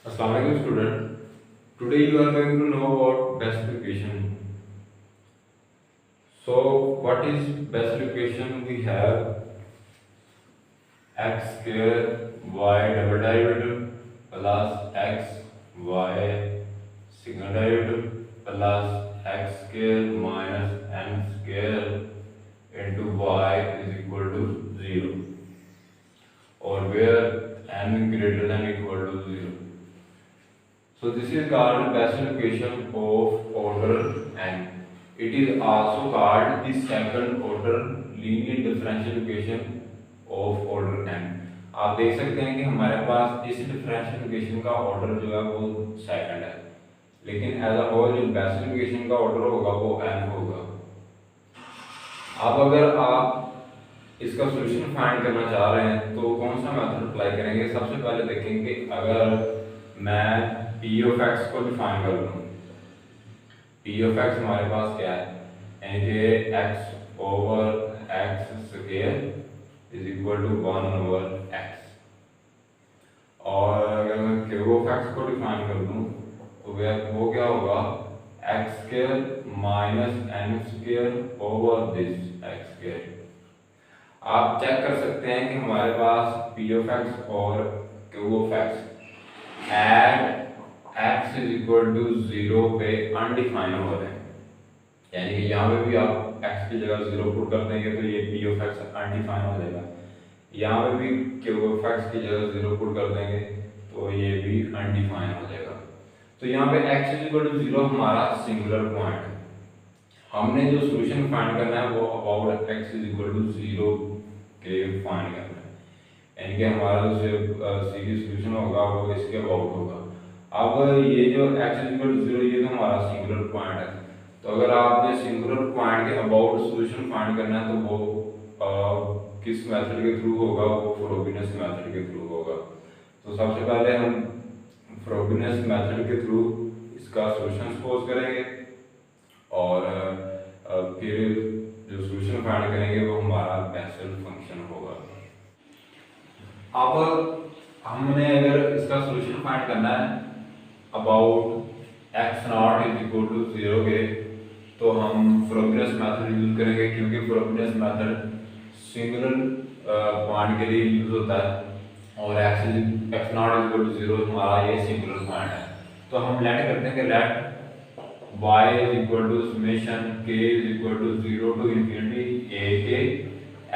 Assalamualaikum student. Today you are going to know about best equation. So what is best equation? We have x square y double derivative plus x y single derivative plus x square minus n square into y is equal to 0, or where n greater than equal to 0. So this is called Bessel equation of order n. It is also called the second order linear differential equation of order n. आप देख सकते हैं कि हमारे पास इस differential equation का order जो है वो सेकंड है, लेकिन एज अ होल जो बेसिल इक्वेशन का ऑर्डर होगा वो n होगा। अब अगर आप इसका सॉल्यूशन फाइंड करना चाह रहे हैं तो कौन सा मेथड अप्लाई करेंगे? सबसे पहले देखेंगे, अगर मैं पी ऑफ एक्स को डिफाइन कर लूँ, पी ऑफ एक्स हमारे पास क्या है, यानी कि x over x square is equal to 1 over x. और अगर मैं क्यू ऑफ एक्स को डिफाइन कर दूँ तो वो क्या होगा, x square minus N square over this x square. आप चेक कर सकते हैं कि हमारे पास पी ऑफ एक्स और q of x at x is equal to 0 पे अनडिफाइनेबल है, यानी कि यहाँ पे भी आप x की जगह 0 पुट कर देंगे तो ये p ऑफ x अनडिफाइन हो जाएगा। यहाँ पे भी q ऑफ x की जगह 0 पुट कर देंगे तो ये भी अनडिफाइन हो जाएगा। तो यहाँ पे x इज इक्वल टू 0 हमारा सिंगुलर पॉइंट है। हमने जो सॉल्यूशन फाइंड करना है वो about x is equal to 0 के फाइंड करना है, यानी कि हमारा जो सीरीज सॉल्यूशन होगा वो इसके अबाउट होगा। अब ये जो x इज इक्वल टू 0 ये तो हमारा सिंगुलर पॉइंट है, तो अगर आपने सिंगुलर पॉइंट के अबाउट सॉल्यूशन फाइंड करना है तो वो किस मेथड के थ्रू होगा? वो फ्रोबेनियस मेथड के थ्रू होगा। तो सबसे पहले हम फ्रोबेनियस मेथड के थ्रू इसका सॉल्यूशन सपोज करेंगे और फिर जो सॉल्यूशन फाइंड करेंगे वो हमारा बेसल फंक्शन होगा। अब हमने अगर इसका सॉल्यूशन फाइंड करना है about x naught is equal to 0 के, तो हम फ्रोबेनियस मेथड यूज करेंगे, क्योंकि फ्रोबेनियस मेथड सिंगुलर पॉइंट के लिए यूज होता है और x naught is equal to 0 हमारा ये सिंगुलर पॉइंट है। तो हम लेट करते हैं कि let y is equal to summation k is equal to 0 to infinity a k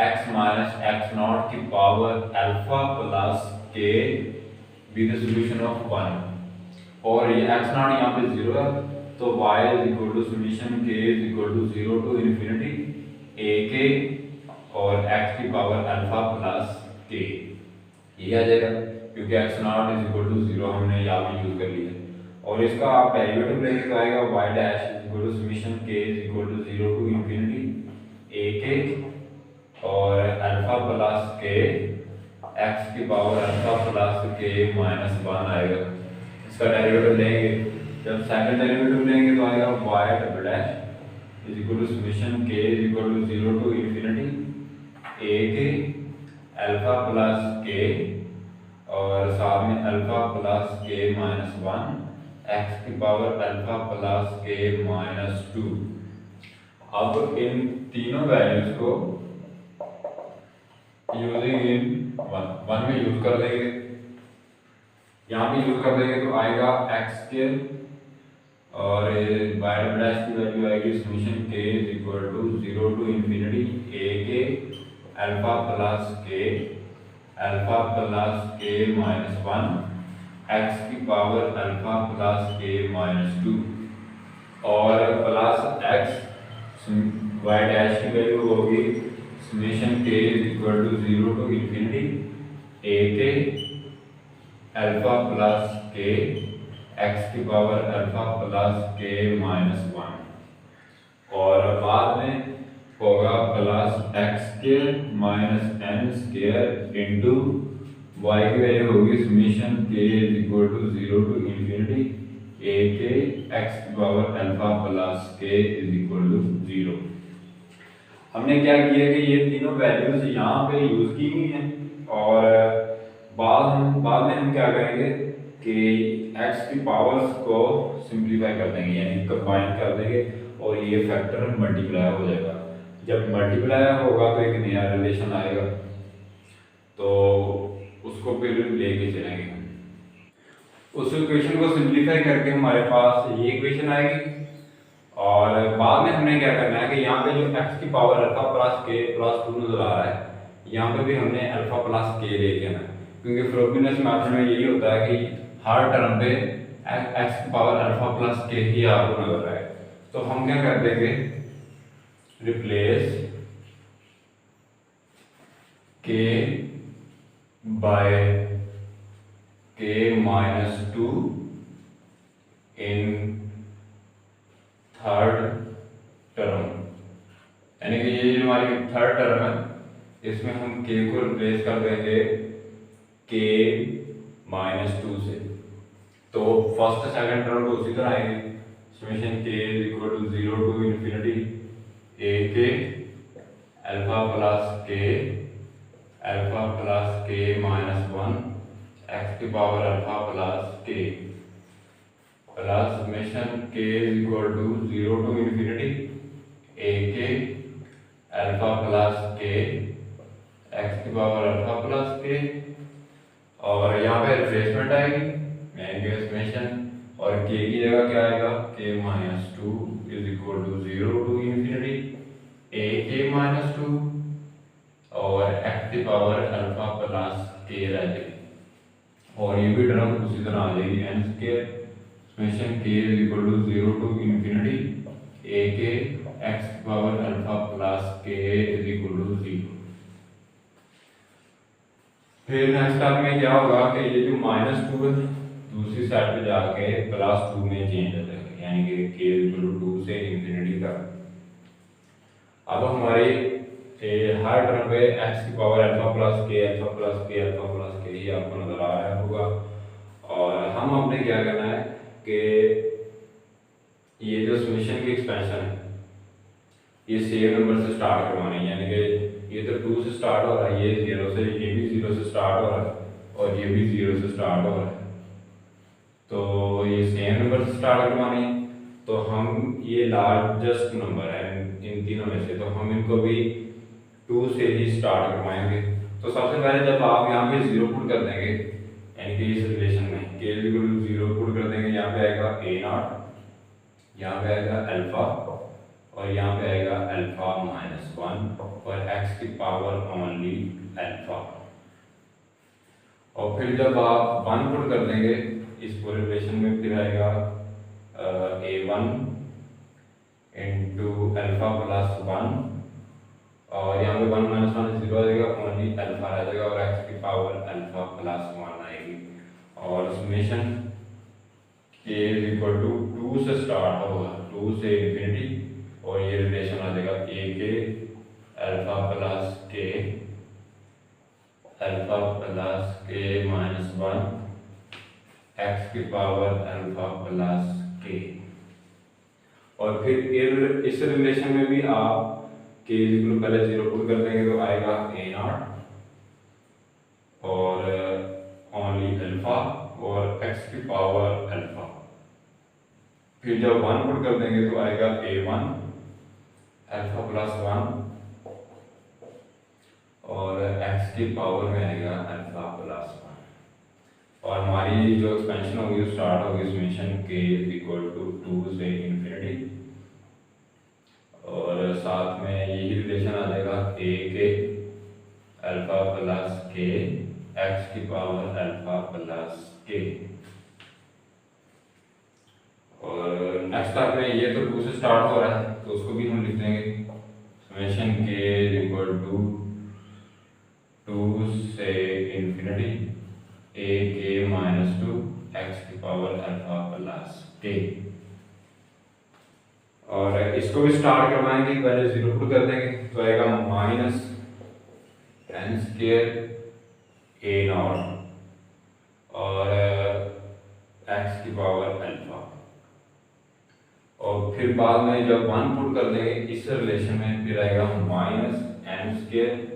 x minus x naught की power alpha plus k with the solution of 1, और ये एक्स नॉट यहाँ पे 0 है तो y is equal to summation k is equal to 0 to infinity a k और x की power alpha plus k, ये आ जाएगा क्योंकि x naught is equal to 0 हमने यहाँ पे यूज कर लिया। और इसका आप डेरिवेटिव लेंगे तो आएगा y dash is equal to summation k is equal to 0 to infinity a k और अल्फा प्लस k x की power alpha plus k minus 1 आएगा। इसका डेरिवेटिव लेंगे, जब सेकंड डेरिवेटिव लेंगे तो आएगा y double dash is equal to summation k is equal to 0 to infinity a k alpha plus k और साथ में alpha plus k minus 1 x की power alpha plus k minus 2। अब इन तीनों वैल्यूज को यूजिंग इन वन में use कर देंगे, यहाँ पे यूज कर देंगे तो आएगा x के और y डैश की वैल्यू आएगी summation k is equal to 0 to infinity a k alpha plus k minus 1 x की power alpha plus k minus 2 और प्लस x y डैश की वैल्यू होगी summation k is equal to 0 to infinity a k alpha plus k x की power alpha plus k minus 1 और बाद में होगा plus x square minus n square into y की value होगी summation k is equal to 0 to infinity a k x की power alpha plus k is equal to 0। हमने क्या किया कि ये तीनों वैल्यूज यहाँ पे यूज की हुई हैं और बाद में हम क्या करेंगे कि x की पावर्स को सिंप्लीफाई कर देंगे, यानी कंबाइन कर देंगे और ये फैक्टर मल्टीप्लाई हो जाएगा। जब मल्टीप्लाई होगा तो एक नया रिलेशन आएगा, तो उसको फिर लेके चलेंगे हम। उस इक्वेशन को सिंप्लीफाई करके हमारे पास ये इक्वेशन आएगी, और बाद में हमने क्या करना है कि यहाँ पे जो x की पावर अल्फा प्लस के प्लस 2 नजर आ रहा है, यहाँ पे भी हमने अल्फा प्लस के लेके आना है, क्योंकि फ्रोबेनियस मेथड में यही होता है कि हर टर्म पे x की पावर अल्फा प्लस के ही आपको नजर आए। तो हम क्या कर देंगे, रिप्लेस के बाय के -2 इन थर्ड टर्म, यानी कि ये जो हमारी थर्ड टर्म है इसमें हम k को रिप्लेस कर देंगे k -2 से। तो फर्स्ट सेकंड टर्म तो उसी तरह आएंगे, summation k = 0 to infinity a k alpha plus k -1 x की power alpha plus k plus summation k = 0 to infinity a k alpha plus k x की पावर अल्फा प्लस k, और यहाँ पे replacement आएगी यानी समेशन, और k की जगह क्या आएगा, k -2 = 0 to infinity a k -2 और x की पावर अल्फा प्लस k रह जाएगी, और ये भी टर्म उसी तरह आ जाएगी n square summation k = 0 to infinity a k x की पावर अल्फा प्लस k = 0। फिर नेक्स्ट स्टेप में क्या होगा कि ये जो -2 है दूसरी साइड पे जाके +2 में चेंज हो जाएगा, यानी कि k = 2 से इन्फिनिटी तक। अब हमारे हर टर्म पे x की पावर अल्फा प्लस के ही आपको नजर आ रहा होगा, और हम अपने क्या करना है कि ये जो समेशन की एक्सपेंशन है ये सेम नंबर से स्टार्ट करवानी है, यानी कि ये तो 2 से स्टार्ट हो रहा है, ये 0 से, ये भी 0 से स्टार्ट हो रहा है और ये भी 0 से स्टार्ट हो रहा है, तो ये सेम नंबर से स्टार्ट करवानी है। तो हम ये लार्जेस्ट नंबर है इन तीनों में से, तो हम इनको भी 2 से ही स्टार्ट करवाएंगे। तो सबसे पहले जब आप यहाँ पे 0 पुट कर देंगे, यानी कि इस रिलेशन में k = 0 पुट कर देंगे, यहाँ पे आएगा a0, यहाँ पे आएगा अल्फा और यहाँ पे आएगा अल्फा -1 और x की पावर ओनली अल्फा। और फिर जब आप 1 पुट कर देंगे इस पूरे रिलेशन में, फिर आएगा a1 × अल्फा प्लस 1 और यहाँ पे 1 - 1 0 आ जाएगा, ओनली अल्फा आ जाएगा और x की पावर अल्फा प्लस 1 आएगी, और समेशन k = 2 से स्टार्ट होगा, 2 से इन्फिनिटी, और ये रिलेशन आ जाएगा a k alpha plus k -1 x की पावर अल्फा प्लस k। और फिर इस रिलेशन में भी आप k = पहले 0 पुट कर देंगे तो आएगा a0 और ओनली अल्फा और x की पावर अल्फा। फिर जब 1 पुट कर देंगे तो आएगा a1 अल्फा प्लस 1 और x की पावर में आएगा अल्फा प्लस 1, और हमारी जो एक्सपेंशन होगी स्टार्ट होगी समेशन k = 2 से इन्फिनिटी, और साथ में यही रिलेशन आ जाएगा a k alpha plus k x की पावर अल्फा प्लस k। और नेक्स्ट स्टेप में ये तो 2 से स्टार्ट हो रहा है तो उसको भी हम लिख देंगे समेशन k = 2 से इन्फिनिटी a k -2 x की पावर अल्फा प्लस k। और इसको भी स्टार्ट करवाएंगे, पहले 0 पुट कर देंगे तो आएगा -n² a0 और x की पावर अल्फा, और फिर बाद में जब 1 पुट कर देंगे इस रिलेशन में फिर आएगा -n²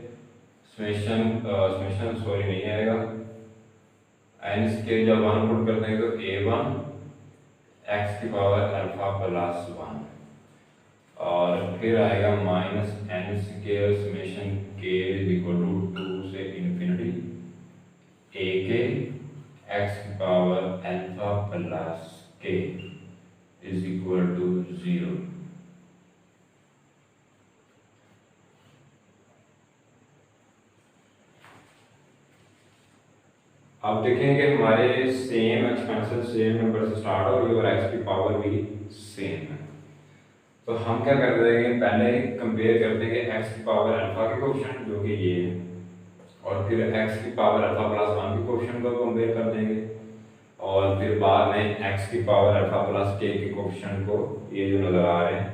समेशन नहीं आएगा एन स्केयर जब 1 पुट कर देंगे तो a1 x की पावर अल्फा प्लस 1 और फिर आएगा माइनस एन स्केयर समेशन के इज इक्वल टू 2 से इन्फिनिटी ए के एक्स की पावर अल्फा प्लस के इज इक्वल टू 0। अब देखेंगे हमारे सेम एक्सपेंसेस सेम नंबर से स्टार्ट हो रही है और एक्स की पावर भी सेम है। तो हम क्या कर देंगे, पहले कंपेयर कर देंगे एक्स की पावर अल्फा के कोएफिशिएंट जो कि ये है, और फिर एक्स की पावर अल्फा प्लस 1 के कोएफिशिएंट को कंपेयर कर देंगे, और फिर बाद में एक्स की पावर अल्फा प्लस के कोएफिशिएंट को ये जो नज़र आ रहे हैं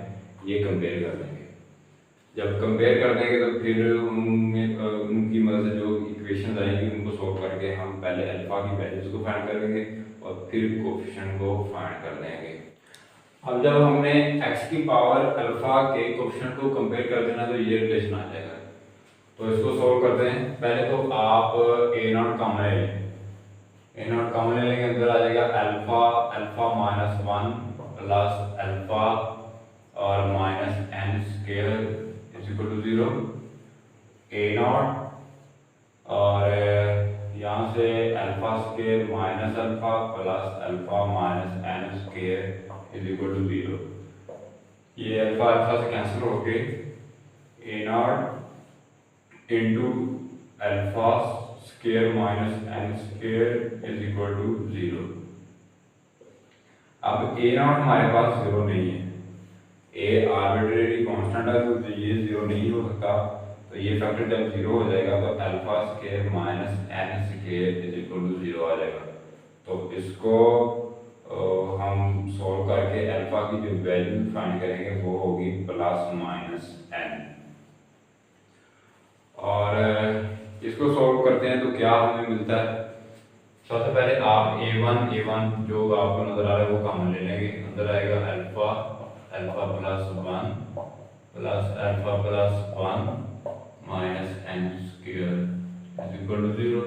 ये कंपेयर कर देंगे। जब कंपेयर कर देंगे तो फिर उनकी मदद से जो इक्वेशन आएंगी उनको सॉल्व करके हम पहले अल्फा की वैल्यूज को फाइंड करेंगे और फिर कोएफिशिएंट को फाइंड कर देंगे। अब जब हमने x की पावर अल्फा के कोएफिशिएंट को कंपेयर कर देना तो ये रिलेशन आ जाएगा। तो इसको सॉल्व करते हैं। पहले तो आप a0 कॉमन ले लें, a0 कॉमन लेने के अंदर आ जाएगा अल्फा माइनस 1 प्लस अल्फा और minus N square is equal to 0 a0 और यहाँ से alpha square minus alpha plus alpha minus N square is equal to 0। ये अल्फा अल्फा से कैंसिल होके a0 into alpha square minus N square is equal to 0। अब a0 हमारे पास 0 नहीं है, ए आर्बिट्रेरी कांस्टेंट है तो ये 0 नहीं हो सकता। तो ये फैक्टर जब 0 हो जाएगा तो alpha square minus N square is equal to 0 आ जाएगा। तो इसको हम सॉल्व करके अल्फा की जो वैल्यू फाइंड करेंगे वो होगी प्लस माइनस एन। और इसको सॉल्व करते हैं तो क्या हमें मिलता है। सबसे पहले आप a1 जो आपको नजर आ रहा है वो कॉमन ले लेंगे। अंदर आएगा alpha plus 1 plus alpha plus 1 minus N square is equal to 0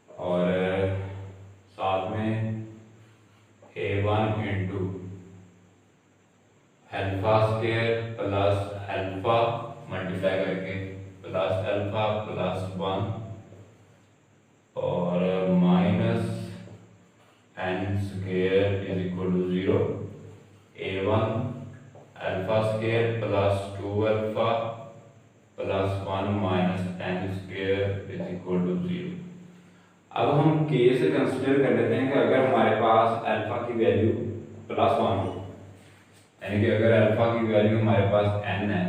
और साथ में a1 into alpha square plus alpha multiply करके प्लस अल्फा प्लस 1 और minus N square is equal to 0 a1 alpha square plus 2 alpha plus 1 minus N square is equal to 0। अब हम के से consider कर लेते हैं कि अगर हमारे पास अल्फा की वैल्यू प्लस 1 हो, यानी कि अगर अल्फा की वैल्यू हमारे पास n है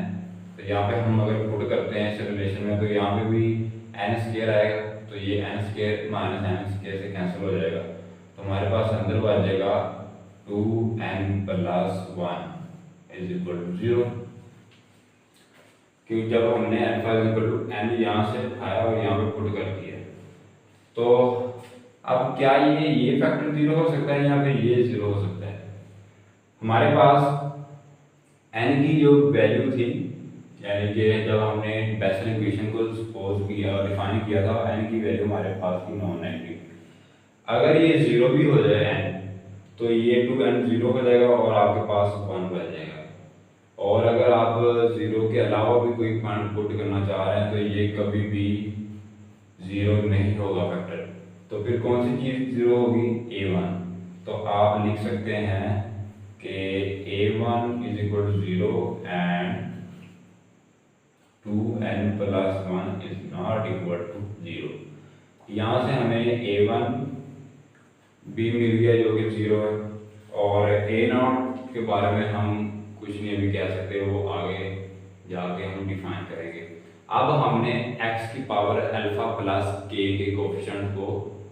तो यहाँ पे हम अगर पुट करते हैं इस रिलेशन में तो यहाँ पे भी एन स्क्वायर आएगा, तो ये n square minus N square से कैंसिल हो जाएगा। तो हमारे पास अंदर बचेगा 2n plus 1 is equal to 0, क्योंकि जब हमने alpha is equal to n यहाँ से उठाया और यहाँ पे पुट कर दिया। तो अब क्या ये फैक्टर 0 हो सकता है, यहाँ पे ये 0 हो सकता है। हमारे पास n की जो वैल्यू थी, यानी कि जब हमने बेसल इक्वेशन को सपोज किया और डिफाइन किया था, n की वैल्यू हमारे पास थी नॉन नेगेटिव। अगर ये 0 भी हो जाए n तो ये 2n 0 हो जाएगा और आपके पास 1 बच जाएगा। और अगर आप 0 के अलावा भी कोई पॉइंट पुट करना चाह रहे हैं तो ये कभी भी 0 नहीं होगा फैक्टर। तो फिर कौन सी चीज़ 0 होगी, a1। तो आप लिख सकते हैं कि a1 is equal to 0 and 2n plus 1 is not equal to 0। यहाँ से हमें a1 भी मिल गया जो कि 0 है, और a0 के बारे में हम कुछ नहीं अभी कह सकते, वो आगे जाके हम डिफाइन करेंगे। अब हमने x की पावर अल्फा प्लस k के कोएफिशिएंट को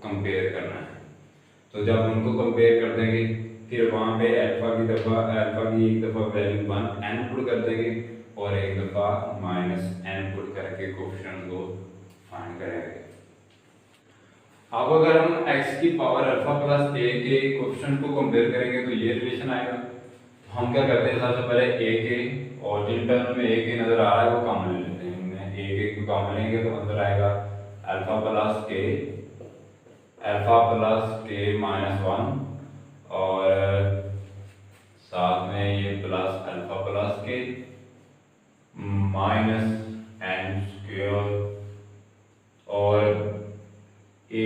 कंपेयर करना है। तो जब उनको कंपेयर कर देंगे फिर वहाँ पे अल्फा की एक दफ़ा वैल्यू 1n पुट कर देंगे और एक दफ़ा माइनस n पुट करके कोएफिशिएंट को फाइंड करेंगे। अब अगर हम x की पावर अल्फा प्लस a के कोएफिशिएंट को कंपेयर करेंगे तो ये रिलेशन आएगा। तो हम क्या करते हैं, सबसे पहले a के, और जिन टर्म में a के नज़र आ रहा है वो कॉमन ले लेते हैं। हमने a के को कॉमन लेंगे तो अंदर आएगा alpha plus k alpha plus K minus one और साथ में ये plus alpha plus K minus N square और ए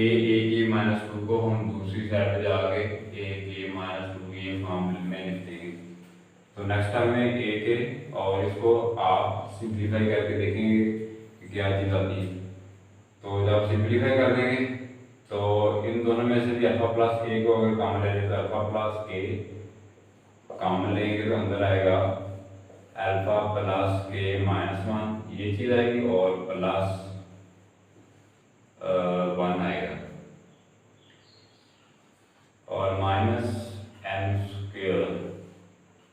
के माइनस टू को हम दूसरी साइड पे जाके ए के माइनस टू ये फॉर्म में लिख देंगे। तो नेक्स्ट टाइम में ए के और इसको आप सिंप्लीफाई करके देखेंगे कि क्या चीज़ आती है। तो जब सिंप्लीफाई कर देंगे तो इन दोनों में से भी अल्फा प्लस ए को अगर कॉमन ले लें तो अल्फा प्लस के कॉमन लेंगे तो अंदर आएगा alpha plus K minus one ये चीज़ आएगी और प्लस वन आएगा और minus N square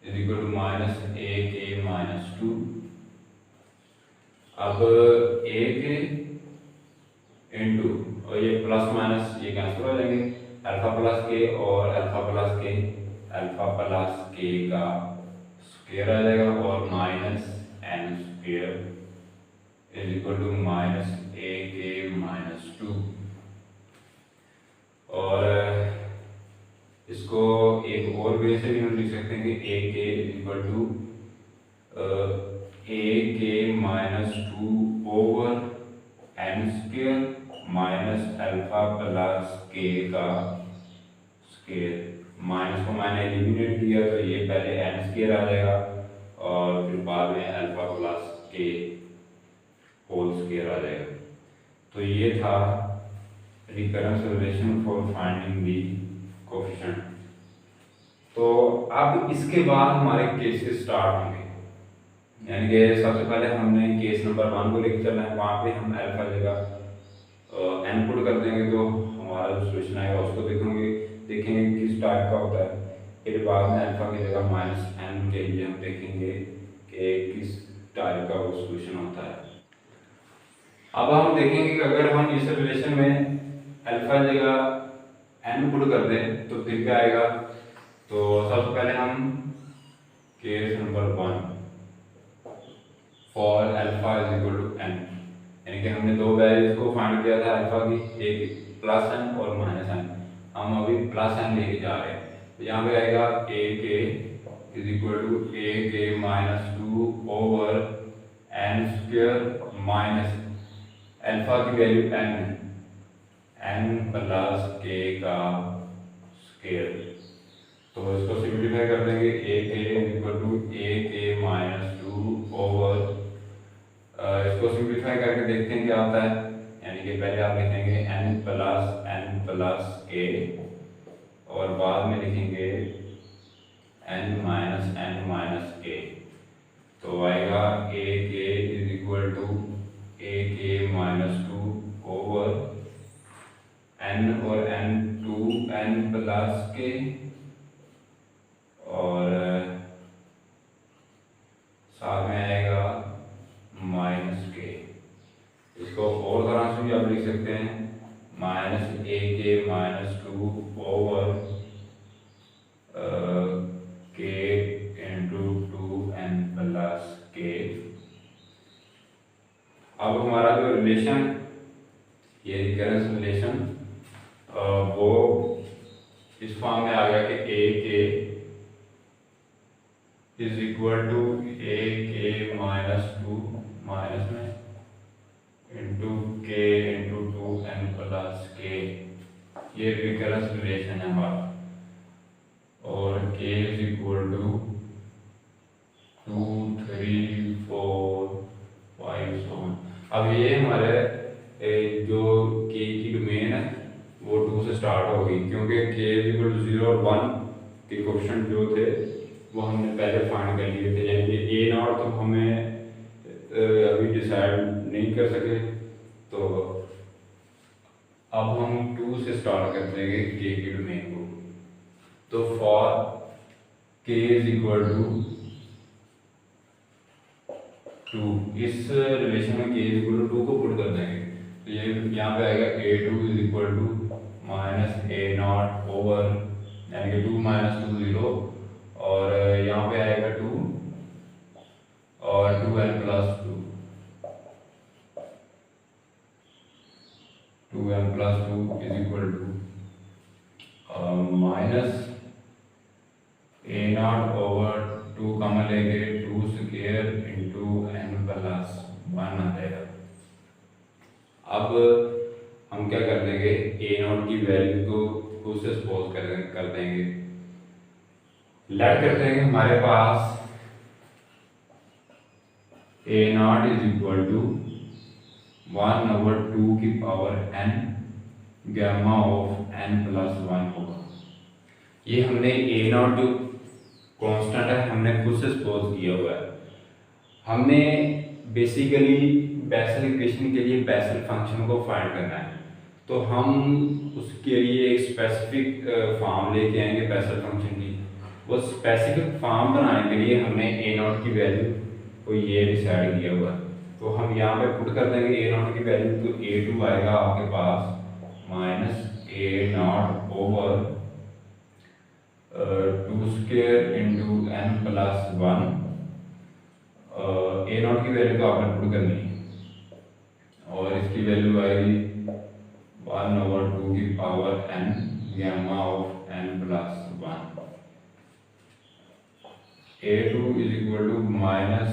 is equal to minus A के माइनस टू। अब ए के इंटू और ये प्लस माइनस ये कैंसिल हो जाएंगे, अल्फा प्लस के और अल्फा प्लस के का स्क्वायर आ जाएगा और minus N square is equal to minus A के माइनस टू। और इसको एक और वे से भी हम लिख सकते हैं कि ए के इज इक्वल टू ए के minus two over n square minus alpha plus k का स्क्वायर। माइनस को मैंने एलिमिनेट किया तो ये पहले एन स्क्वायर आ जाएगा और फिर बाद में अल्फा प्लस के होल स्क्वायर आ जाएगा। तो ये था recurrence relation for finding the coefficient. तो अब इसके बाद हमारे केसेस स्टार्ट होंगे, यानी कि सबसे पहले हमने केस नंबर 1 को लेकर चलना है। वहाँ पे हम अल्फा जगह इनपुट कर देंगे तो हमारा जो सोल्यूशन आएगा उसको देखेंगे किस टाइप का होता है। फिर बाद में अल्फा की जगह माइनस एन के लिए हम देखेंगे कि किस टाइप का वो सोल्यूशन होता है। अब हम देखेंगे कि अगर हम इस रिलेशन में अल्फा जगह एन पुट कर दें तो फिर क्या आएगा। तो सबसे पहले हम case number 1 for alpha is equal to n, यानी कि हमने दो वैल्यूज को फाइंड किया था अल्फा की, एक प्लस एन और माइनस एन। हम अभी प्लस एन लेके जा रहे हैं तो यहाँ पे आएगा ए के इज इक्वल टू ए के minus two over n square minus alpha की वैल्यू एन है, एन प्लस के का स्क्वायर। तो इसको सिंप्लीफाई कर देंगे ए के इज इक्वल टू ए के माइनस टू ओवर इसको सिंप्लीफाई करके देखते हैं क्या आता है। यानी कि पहले आप लिखेंगे एन प्लस के और बाद में लिखेंगे एन माइनस के। तो आएगा ए के इज इक्वल टू ए के माइनस टू ओवर एन और एन टू एन प्लस के और साथ में आएगा माइनस के। इसको और तरह से भी आप लिख सकते हैं माइनस ए के माइनस टू ओवर के इंटू टू एन प्लस के। अब हमारा जो रिलेशन ये रिकरेंस रिलेशन वो इस फॉर्म में आ गया कि ए के इज इक्वल टू ए के माइनस टू माइनस में इंटू के इंटू टू एन प्लस के। ये रिकरेंस रिलेशन है हमारा और के is equal to 2 3 4 5 so on। अब ये हमारे जो के की डोमेन है वो 2 से स्टार्ट होगी क्योंकि के इज इक्वल टू 0 और 1 के कोएफिशिएंट जो थे वो हमने पहले फाइंड कर लिए थे, यानी कि ए नॉट तो हमें अभी डिसाइड नहीं कर सके। तो अब हम 2 से स्टार्ट कर देंगे के की डोमेन को। तो फॉर के इज इक्वल टू 2 इस रिलेशन में के इज इक्वल टू 2 को पुट कर देंगे तो ये यहाँ पे आएगा a2 is equal to minus A not over यानी कि 2 माइनस 2 0 और यहाँ पे आएगा 2 और 2n plus 2 is equal to minus A not over 2 common लेके 2 स्क्वायर इंटू n प्लस 1 आ जाएगा। अब हम क्या कर देंगे, ए नॉट की वैल्यू को उससे सपोज कर देंगे। लेट करते हैं हमारे पास a naught is equal to 1/2 की power n gamma of n plus 1 होगा। ये हमने ए नॉट जो कांस्टेंट है हमने खुद से सपोज किया हुआ है। हमने बेसिकली बेसल इक्वेशन के लिए बेसल फंक्शन को फाइंड करना है, तो हम उसके लिए एक स्पेसिफिक फॉर्म लेके आएंगे बेसल फंक्शन की। वो स्पेसिफिक फॉर्म बनाने के लिए हमने ए नॉट की वैल्यू को ये डिसाइड किया हुआ है। तो हम यहाँ पे पुट कर देंगे ए नॉट की वैल्यू, तो a2 आएगा आपके पास minus A not over 2 square into n plus 1। A not की वैल्यू तो आपने पुट करनी है और इसकी वैल्यू आएगी 1/2 की power n gamma of n plus 1। a2 is equal to minus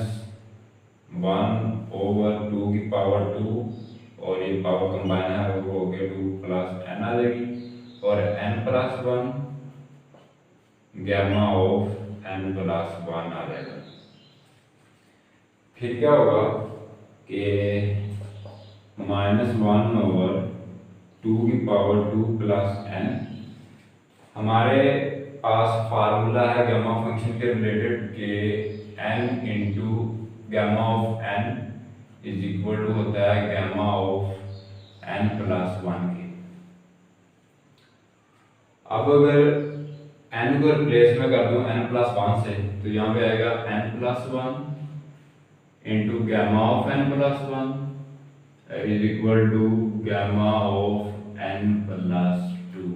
1/2 की पावर 2 और ये पावर कंबाइन है वो हो गया 2 प्लस n आ जाएगी और n plus 1 gamma of n plus 1 आ जाएगा। फिर क्या होगा कि -1/2 की पावर 2 प्लस n, हमारे पास फार्मूला है गैमा फंक्शन के रिलेटेड के n into gamma of n is equal to होता है गैमा ऑफ n प्लस 1 के। अब अगर n को रिप्लेस में कर दूं n प्लस 1 से, तो यहाँ पे आएगा n plus 1 into gamma of n plus 1 is equal to gamma of n plus 2।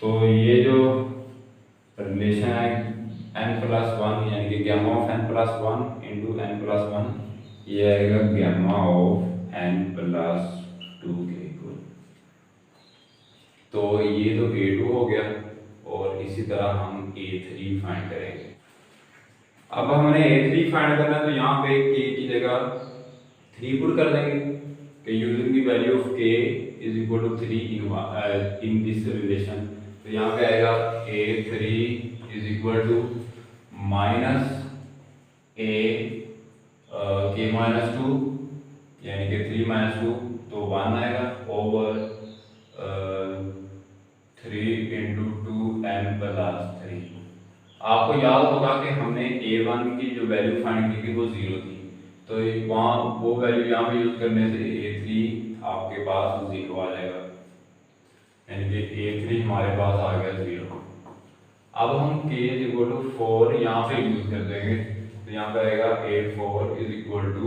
तो ये जो रिलेशन है n प्लस 1 यानी कि gamma of n plus 1 into n plus 1, ये आएगा गैमा ऑफ n प्लस 2 के इक्वल। तो ये तो a2 हो गया और इसी तरह हम a3 फाइंड करेंगे। अब हमने a3 फाइंड करना है, तो यहाँ पे k की जगह 3 पुट कर देंगे कि using the value of k is equal to 3 in this relation. तो यहाँ पे आएगा a3 is equal to minus a k minus 2 यानी कि 3 माइनस 2 तो 1 आएगा ओवर 3 इंटू 2n प्लस 3। आपको याद होगा कि हमने a1 की जो वैल्यू फाइंड की थी वो 0 थी, तो वहाँ वो वैल्यू यहाँ पे यूज करने से a3 आपके पास 0 आ जाएगा, यानी कि a3 हमारे पास आ गया 0। अब हम k इज इक्वल टू 4 यहाँ पे यूज कर देंगे, तो यहाँ पे आएगा a4 is equal to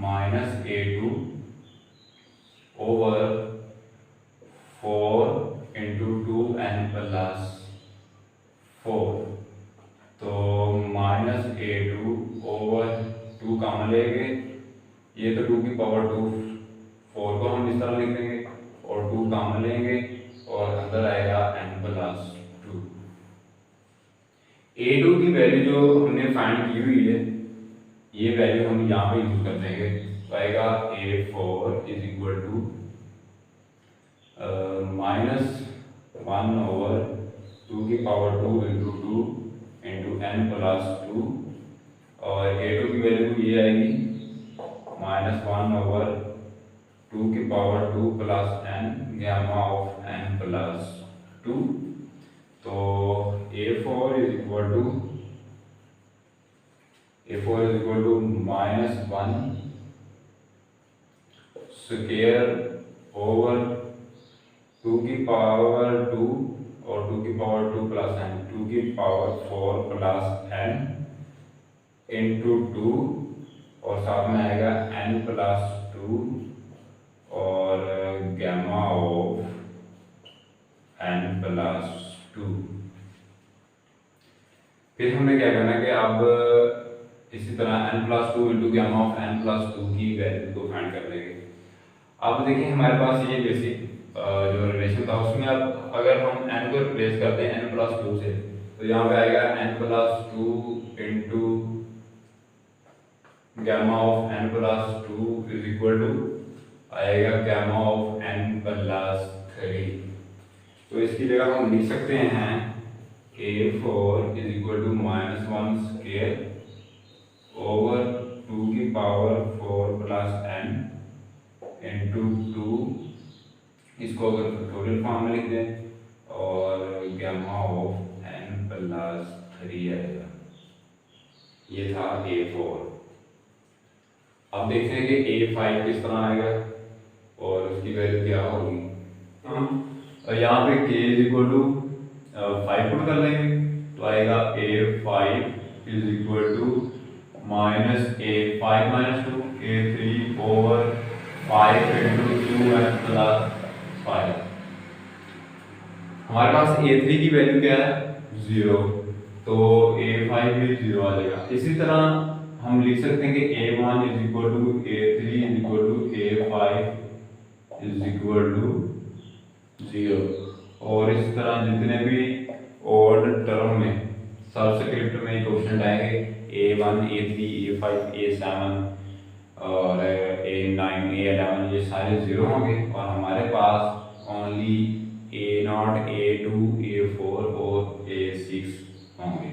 minus a2 over 4 into 2n plus 4। तो माइनस a2 ओवर 2 कॉमन लेंगे, ये तो 2 की पावर 2, 4 को हम इस तरह लिख देंगे और 2 कॉमन लेंगे और अंदर आएगा n प्लस 2। a2 की वैल्यू जो हमने फाइंड की हुई है ये वैल्यू हम यहाँ पे यूज कर देंगे, तो आएगा a4 is equal to minus 1/2 की power 2 into 2 into n plus 2 और a2 की वैल्यू ये आएगी -1/2 की power 2 plus n gamma of n plus 2। तो a4 is equal to -1 square over 2 की पावर 2 और 2 की पावर 2 प्लस n, 2 की पावर 4 प्लस n इंटू 2 और साथ में आएगा n प्लस 2 और गैमा ऑफ n प्लस 2। फिर हमने क्या करना है कि अब इसी तरह n plus 2 into gamma of n plus 2 की वैल्यू को फाइंड कर लेंगे। अब देखिए हमारे पास ये बेसिक जो रिलेशन था उसमें अब अगर हम n को रिप्लेस करते हैं n+2 से, तो यहाँ पे आएगा n+2 into gamma of n+2 is equal to आएगा गैमा ऑफ n+3। तो इसकी जगह हम लिख सकते हैं a4 is equal to -1 square over 2 की पावर 4 प्लस n इंटू 2, इसको अगर फैक्टोरियल फॉर्म में लिख दें और गैमा ऑफ n+3 आएगा। ये था a4। अब देखते हैं कि a5 किस तरह आएगा और उसकी वैल्यू क्या होगी। और यहाँ पे k is equal to 5 put कर लेंगे तो आएगा a5 is equal to -a5 - 2 a3 over 5 into 2n plus 5। हमारे पास a3 की वैल्यू क्या है 0, तो a5 भी 0 आ जाएगा। इसी तरह हम लिख सकते हैं कि a1 is equal to a3 is equal to a5 is equal to 0। और इस तरह जितने भी ओड टर्म में सबस्क्रिप्ट में क्वेश्चन आएंगे a1 a3 a5 a7 और a9 a11 ये सारे 0 होंगे और हमारे पास ओनली a0 a2 a4 और a6 होंगे।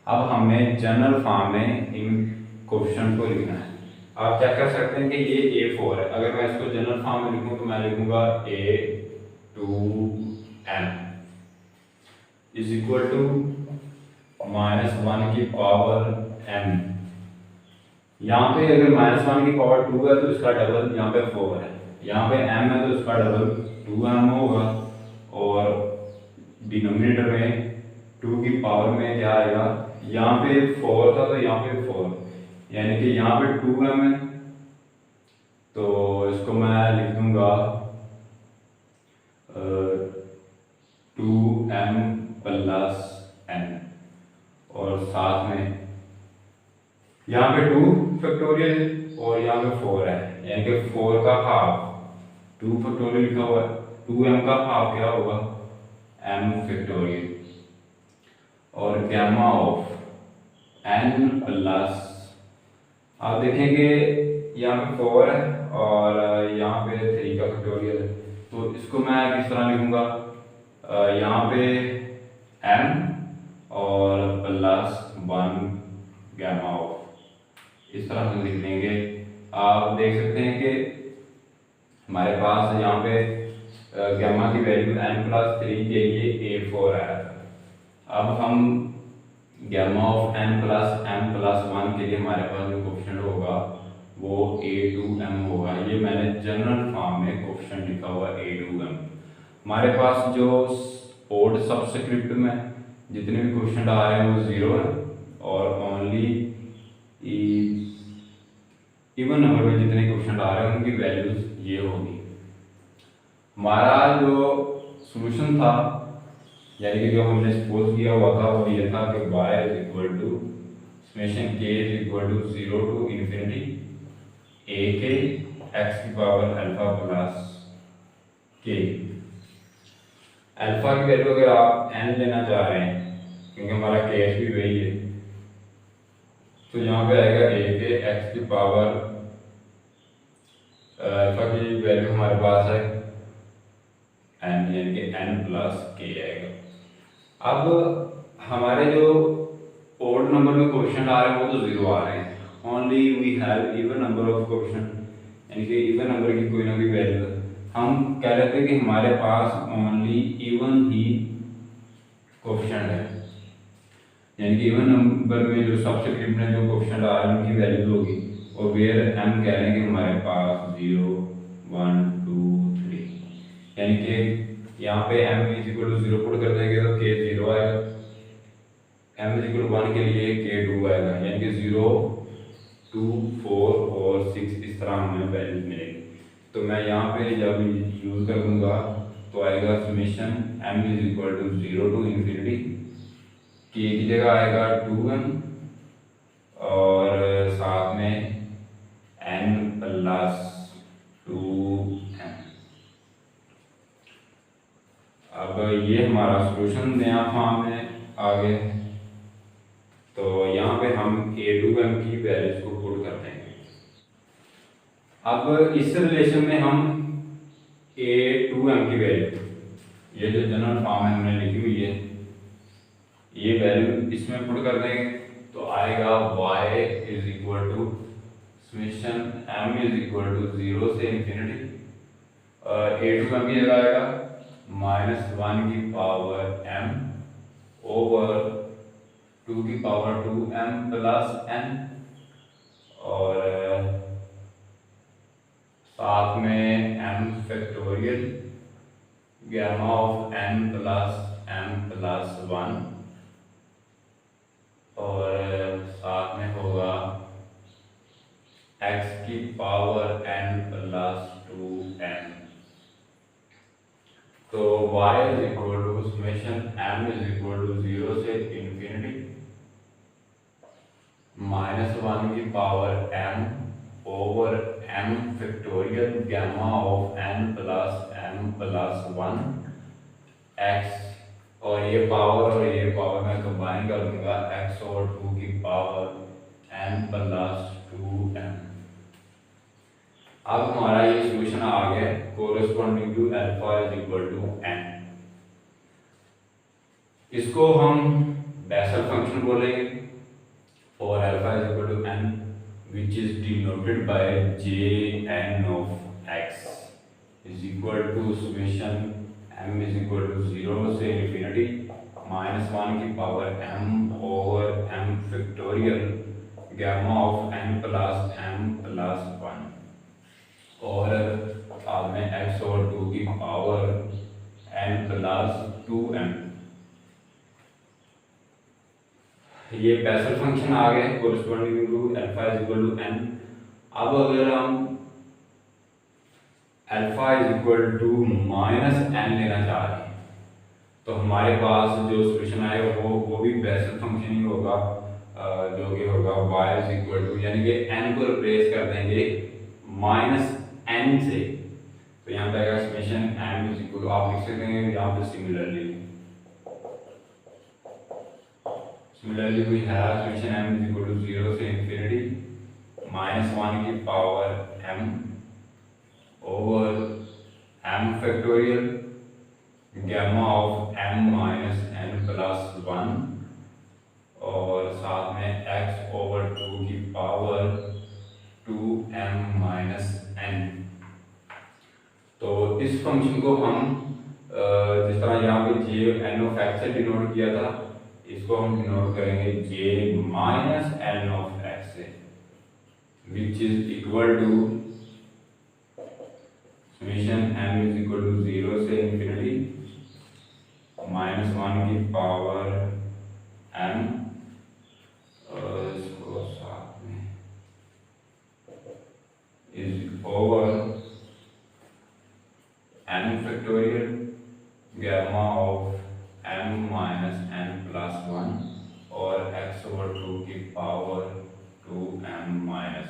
अब हमें जनरल फॉर्म में इन क्वेश्चन को लिखना है। आप क्या कर सकते हैं कि ये a4 है, अगर मैं इसको जनरल फॉर्म में लिखूं तो मैं लिखूंगा a2m इज इक्वल टू -1 की पावर m। यहाँ पे अगर -1 की पावर 2 है तो इसका डबल यहाँ पे 4 है, यहाँ पे m है तो इसका डबल 2m होगा और डिनोमिनेटर में 2 की पावर में क्या आएगा, यहाँ पे 4 था तो यहाँ पे 4, यानी कि यहाँ पे 2m है तो इसको मैं लिख दूंगा 2m प्लस n और साथ में यहाँ पे 2 फैक्टोरियल और यहाँ पे 4 है, यानी कि 4 का हाफ 2 फैक्टोरियल लिखा हुआ है, 2m का हाफ क्या होगा m फैक्टोरियल और गैमा ऑफ n प्लस, आप देखेंगे यहाँ पे 4 है और यहाँ पे 3 का फैक्टोरियल है, तो इसको मैं किस तरह लिखूंगा, यहाँ पे m और प्लस 1 गैमा ऑफ, इस तरह हम लिख देंगे। आप देख सकते हैं कि हमारे पास यहाँ पे गैमा की वैल्यू n+3 के लिए a4 आया था। अब हम गैमा ऑफ n+m+1 के लिए हमारे पास जो क्वेश्चन होगा वो a2m होगा। ये मैंने जनरल फॉर्म में क्वेश्चन लिखा हुआ a2m। हमारे पास जो ओड सबस्क्रिप्ट में जितने भी क्वेश्चन आ रहे हैं वो 0 है और ओनली इवन नंबर में जितने क्वेश्चन आ रहे हैं उनकी वैल्यूज ये होगी। हमारा जो सॉल्यूशन था यानी कि जो हमने सपोज किया हुआ था वो ये था कि y is equal to summation k is equal to 0 to infinity a k x की power alpha plus k। Alpha की वैल्यू अगर आप n लेना चाह रहे हैं क्योंकि हमारा केस भी वही है, तो यहाँ पे आएगा a के x की पावर अल्फा की वैल्यू हमारे पास है n, यानी कि n प्लस k आएगा। अब हमारे जो ओड नंबर में क्वेश्चन आ रहे हैं वो तो 0 आ रहे हैं, only we have even number of question, यानी कि इवन नंबर की कोई ना कोई वैल्यू है। हम कह रहे थे कि हमारे पास ओनली इवन ही क्वेश्चन है, यानी कि इवन नंबर में जो सबस्क्रिप्ट में जो क्वेश्चन आ रहे हैं उनकी वैल्यूज होगी और वेयर हम कह रहे हैं कि हमारे पास 0 1 2 3, यानी कि यहाँ पे m is equal to 0 put कर देंगे तो k 0 आएगा, m इज इक्वल टू 1 के लिए k 2 आएगा, यानी कि 0 2 4 और 6 इस तरह हमें वैल्यूज मिलेगी। तो मैं यहाँ पे जब यूज कर दूंगा तो आएगा summation m is equal to 0 to infinity, k की जगह आएगा 2m और साथ में n प्लस 2m। अब ये हमारा सॉल्यूशन नया फॉर्म में आ गया। तो यहाँ पे हम a2m की वैल्यूज को पुट कर देंगे। अब इस रिलेशन में हम a2m की वैल्यू, ये जो जनरल फॉर्म है हमने लिखी हुई है, ये वैल्यू इसमें पुट कर देंगे। तो आएगा y is equal to summation m is equal to 0 से इंफिनिटी, a2m की जगह आएगा -1 की पावर m ओवर 2 की पावर 2m प्लस n, और साथ में m factorial gamma of n plus m plus 1, और साथ में होगा x की पावर n प्लस 2n। तो y is equal to summation m is equal to 0 से इंफिनिटी -1 की power m over m factorial gamma of n plus 1 x, और ये पावर मैं कंबाइन कर दूंगा x और 2 की पावर n प्लस 2m। अब हमारा ये सॉल्यूशन आ गया corresponding to alpha is equal to n। इसको हम बेसल फंक्शन बोलेंगे for alpha is equal to n which is denoted by jn of x is equal to summation m is equal to 0 से infinity -1 की power m over m factorial gamma of n plus m plus 1, और साथ में x और 2 की power n plus 2m। ये basal function आ गए corresponding to alpha is equal to n। अब अगर हम alpha is equal to -n लेना चाह रहे हैं तो हमारे पास जो सॉल्यूशन आएगा वो भी बेसल फंक्शन ही होगा, जो कि होगा y इज इक्वल टू, यानी कि n को रिप्लेस कर देंगे -n से। तो यहाँ पे आएगा summation m is equal to, आप लिख सकते हैं यहाँ पे similarly we have summation m is equal to 0 से infinity -1 की power m over m factorial gamma of m minus n plus 1, और साथ में x over 2 की पावर 2m minus n। तो इस फंक्शन को हम जिस तरह यहाँ पे j n of x से डिनोट किया था, इसको हम डिनोट करेंगे j minus n of x से, which is equal to summation m is equal to 0 से इंफिनिटी -1 की पावर m, और इसको साथ में is over n factorial gamma of m minus n plus 1 और x ओवर 2 की पावर 2m माइनस